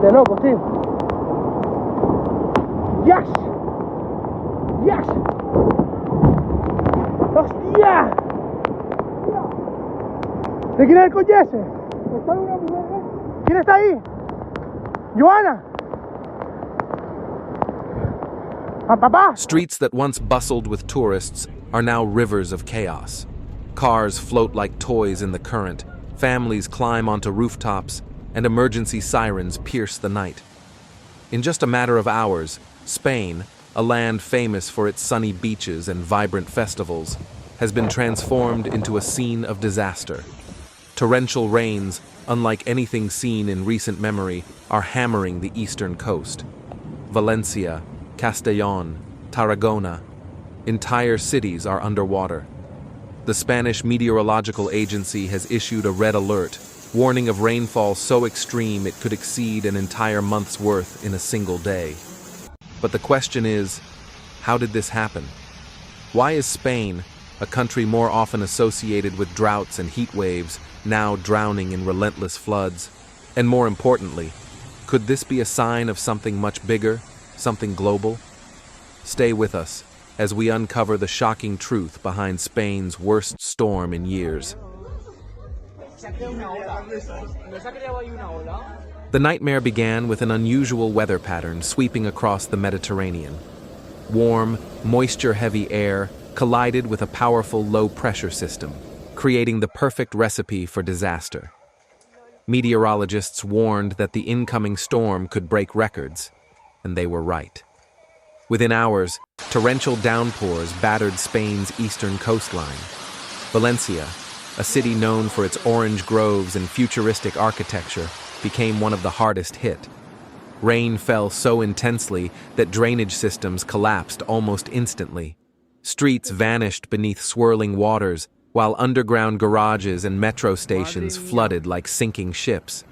De loco, tío. Yes. Yes. ¡Hostia! ¿De quién es el coche ese? Está de una mujer, ¿eh? ¿Quién está ahí? ¡Joana! Papá! Streets that once bustled with tourists are now rivers of chaos. Cars float like toys in the current, families climb onto rooftops, and emergency sirens pierce the night. In just a matter of hours, Spain, a land famous for its sunny beaches and vibrant festivals, has been transformed into a scene of disaster. Torrential rains, unlike anything seen in recent memory, are hammering the eastern coast. Valencia, Castellón, Tarragona, entire cities are underwater. The Spanish Meteorological Agency has issued a red alert, warning of rainfall so extreme it could exceed an entire month's worth in a single day. But the question is, how did this happen? Why is Spain, a country more often associated with droughts and heat waves, now drowning in relentless floods? And more importantly, could this be a sign of something much bigger, something global? Stay with us as we uncover the shocking truth behind Spain's worst storm in years. The nightmare began with an unusual weather pattern sweeping across the Mediterranean. Warm, moisture-heavy air collided with a powerful low-pressure system, creating the perfect recipe for disaster. Meteorologists warned that the incoming storm could break records, and they were right. Within hours, torrential downpours battered Spain's eastern coastline. Valencia, a city known for its orange groves and futuristic architecture, became one of the hardest hit. Rain fell so intensely that drainage systems collapsed almost instantly. Streets vanished beneath swirling waters, while underground garages and metro stations flooded like sinking ships.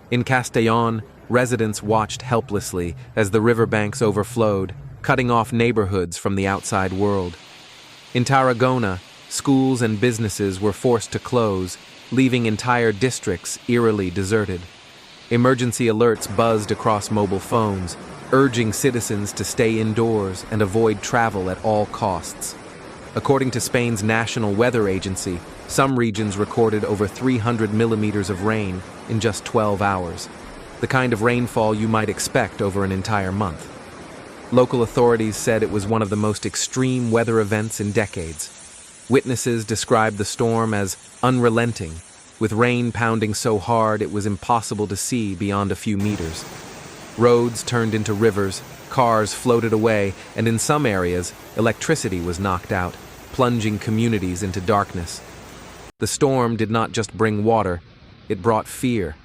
In Castellón, residents watched helplessly as the riverbanks overflowed, cutting off neighborhoods from the outside world. In Tarragona, schools and businesses were forced to close, leaving entire districts eerily deserted. Emergency alerts buzzed across mobile phones, urging citizens to stay indoors and avoid travel at all costs. According to Spain's National Weather Agency, some regions recorded over 300 millimeters of rain in just 12 hours, the kind of rainfall you might expect over an entire month. Local authorities said it was one of the most extreme weather events in decades. Witnesses described the storm as unrelenting, with rain pounding so hard it was impossible to see beyond a few meters. Roads turned into rivers, cars floated away, and in some areas, electricity was knocked out, plunging communities into darkness. The storm did not just bring water, it brought fear.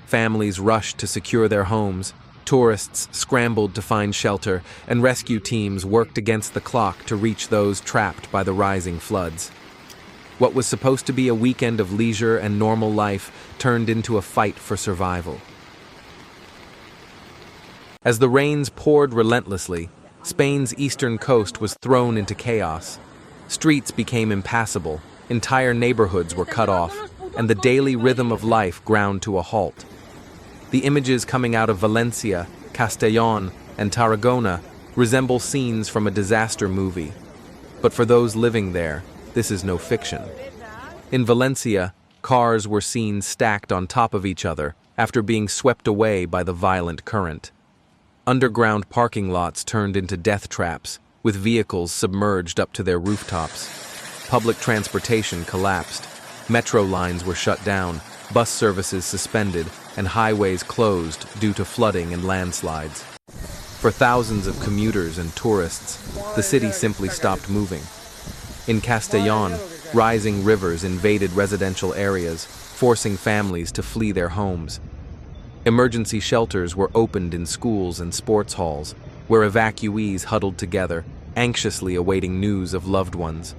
Families rushed to secure their homes, tourists scrambled to find shelter, and rescue teams worked against the clock to reach those trapped by the rising floods. What was supposed to be a weekend of leisure and normal life turned into a fight for survival. As the rains poured relentlessly, Spain's eastern coast was thrown into chaos. Streets became impassable, entire neighborhoods were cut off, and the daily rhythm of life ground to a halt. The images coming out of Valencia, Castellón, and Tarragona resemble scenes from a disaster movie. But for those living there, this is no fiction. In Valencia, cars were seen stacked on top of each other after being swept away by the violent current. Underground parking lots turned into death traps, with vehicles submerged up to their rooftops. Public transportation collapsed. Metro lines were shut down, bus services suspended, and highways closed due to flooding and landslides. For thousands of commuters and tourists, the city simply stopped moving. In Castellón, rising rivers invaded residential areas, forcing families to flee their homes. Emergency shelters were opened in schools and sports halls, where evacuees huddled together, anxiously awaiting news of loved ones.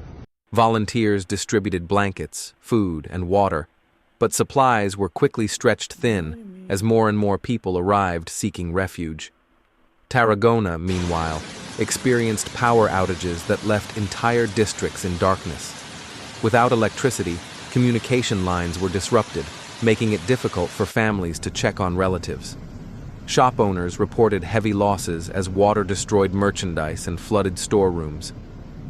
Volunteers distributed blankets, food, and water, but supplies were quickly stretched thin as more and more people arrived seeking refuge. Tarragona, meanwhile, experienced power outages that left entire districts in darkness. Without electricity, communication lines were disrupted, making it difficult for families to check on relatives. Shop owners reported heavy losses as water destroyed merchandise and flooded storerooms.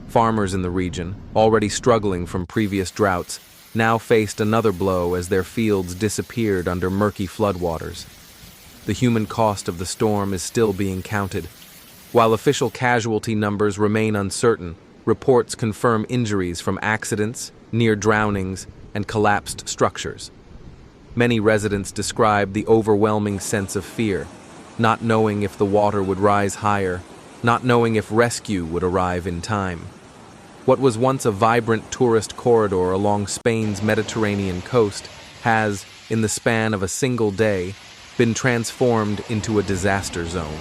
Farmers in the region, already struggling from previous droughts, now faced another blow as their fields disappeared under murky floodwaters. The human cost of the storm is still being counted. While official casualty numbers remain uncertain, reports confirm injuries from accidents, near drownings, and collapsed structures. Many residents describe the overwhelming sense of fear, not knowing if the water would rise higher, not knowing if rescue would arrive in time. What was once a vibrant tourist corridor along Spain's Mediterranean coast has, in the span of a single day, been transformed into a disaster zone.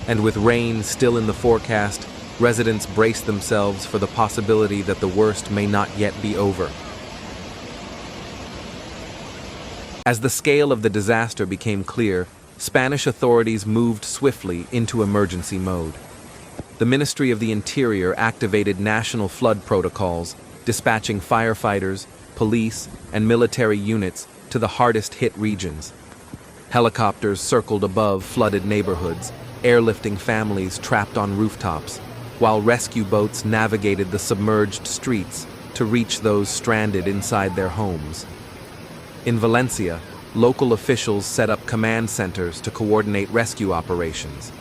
And with rain still in the forecast, residents brace themselves for the possibility that the worst may not yet be over. As the scale of the disaster became clear, Spanish authorities moved swiftly into emergency mode. The Ministry of the Interior activated national flood protocols, dispatching firefighters, police, and military units to the hardest-hit regions. Helicopters circled above flooded neighborhoods, airlifting families trapped on rooftops, while rescue boats navigated the submerged streets to reach those stranded inside their homes. In Valencia, local officials set up command centers to coordinate rescue operations.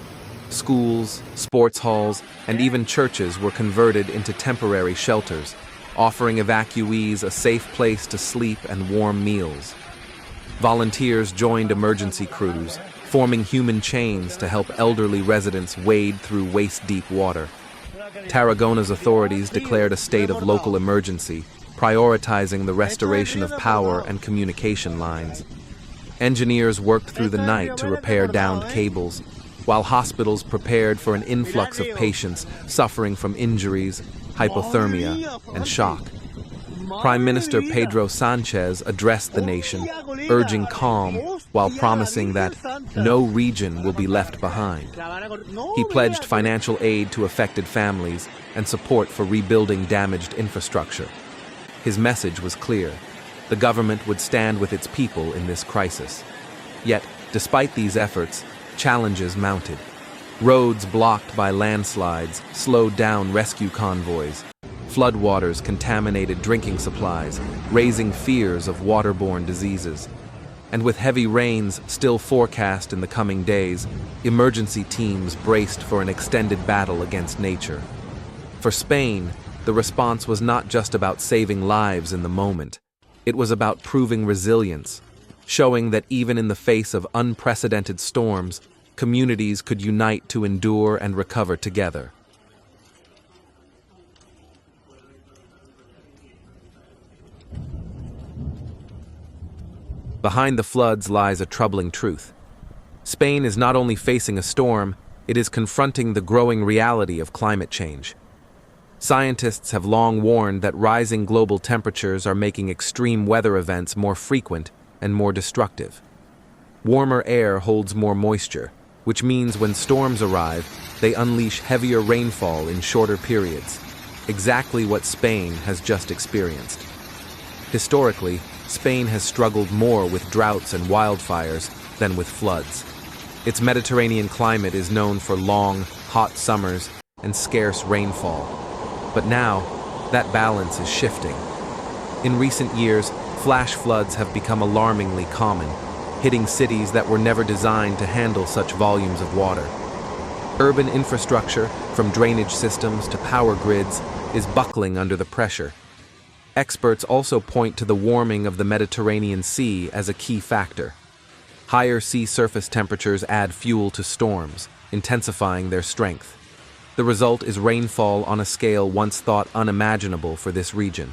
Schools, sports halls, and even churches were converted into temporary shelters, offering evacuees a safe place to sleep and warm meals. Volunteers joined emergency crews, forming human chains to help elderly residents wade through waist-deep water. Tarragona's authorities declared a state of local emergency, prioritizing the restoration of power and communication lines. Engineers worked through the night to repair downed cables, while hospitals prepared for an influx of patients suffering from injuries, hypothermia, and shock. Prime Minister Pedro Sanchez addressed the nation, urging calm while promising that no region will be left behind. He pledged financial aid to affected families and support for rebuilding damaged infrastructure. His message was clear: the government would stand with its people in this crisis. Yet, despite these efforts, challenges mounted. Roads blocked by landslides slowed down rescue convoys. Floodwaters contaminated drinking supplies, raising fears of waterborne diseases. And with heavy rains still forecast in the coming days, emergency teams braced for an extended battle against nature. For Spain, the response was not just about saving lives in the moment. It was about proving resilience, showing that even in the face of unprecedented storms, communities could unite to endure and recover together. Behind the floods lies a troubling truth. Spain is not only facing a storm, it is confronting the growing reality of climate change. Scientists have long warned that rising global temperatures are making extreme weather events more frequent and more destructive. Warmer air holds more moisture, which means when storms arrive, they unleash heavier rainfall in shorter periods, exactly what Spain has just experienced. Historically, Spain has struggled more with droughts and wildfires than with floods. Its Mediterranean climate is known for long, hot summers and scarce rainfall. But now, that balance is shifting. In recent years, flash floods have become alarmingly common, hitting cities that were never designed to handle such volumes of water. Urban infrastructure, from drainage systems to power grids, is buckling under the pressure. Experts also point to the warming of the Mediterranean Sea as a key factor. Higher sea surface temperatures add fuel to storms, intensifying their strength. The result is rainfall on a scale once thought unimaginable for this region,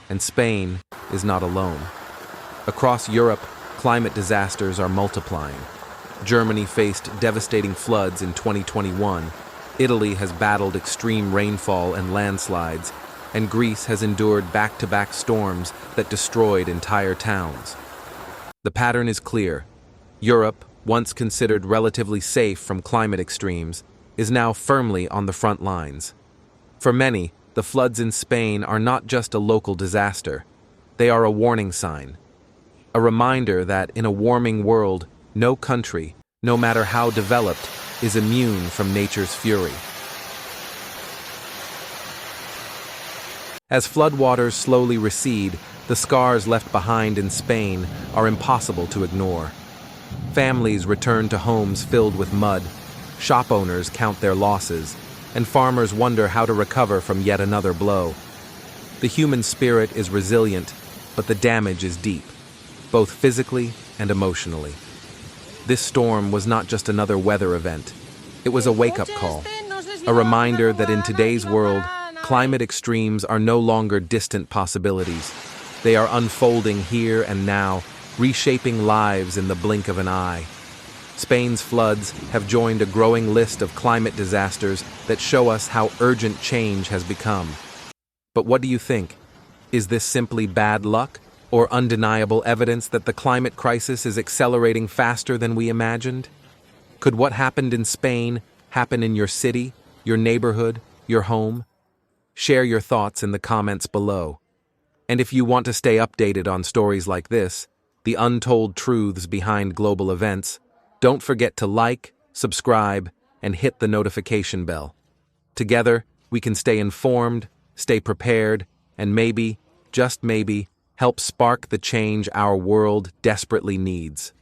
and Spain is not alone. Across Europe, climate disasters are multiplying. Germany faced devastating floods in 2021, Italy has battled extreme rainfall and landslides, and Greece has endured back-to-back storms that destroyed entire towns. The pattern is clear. Europe, once considered relatively safe from climate extremes, is now firmly on the front lines. For many, the floods in Spain are not just a local disaster. They are a warning sign, a reminder that in a warming world, no country, no matter how developed, is immune from nature's fury. As floodwaters slowly recede, the scars left behind in Spain are impossible to ignore. Families return to homes filled with mud, shop owners count their losses, and farmers wonder how to recover from yet another blow. The human spirit is resilient, but the damage is deep, both physically and emotionally. This storm was not just another weather event. It was a wake-up call, a reminder that in today's world, climate extremes are no longer distant possibilities. They are unfolding here and now, reshaping lives in the blink of an eye. Spain's floods have joined a growing list of climate disasters that show us how urgent change has become. But what do you think? Is this simply bad luck, or undeniable evidence that the climate crisis is accelerating faster than we imagined? Could what happened in Spain happen in your city, your neighborhood, your home? Share your thoughts in the comments below. And if you want to stay updated on stories like this, the untold truths behind global events, don't forget to like, subscribe, and hit the notification bell. Together, we can stay informed, stay prepared, and maybe, just maybe, help spark the change our world desperately needs.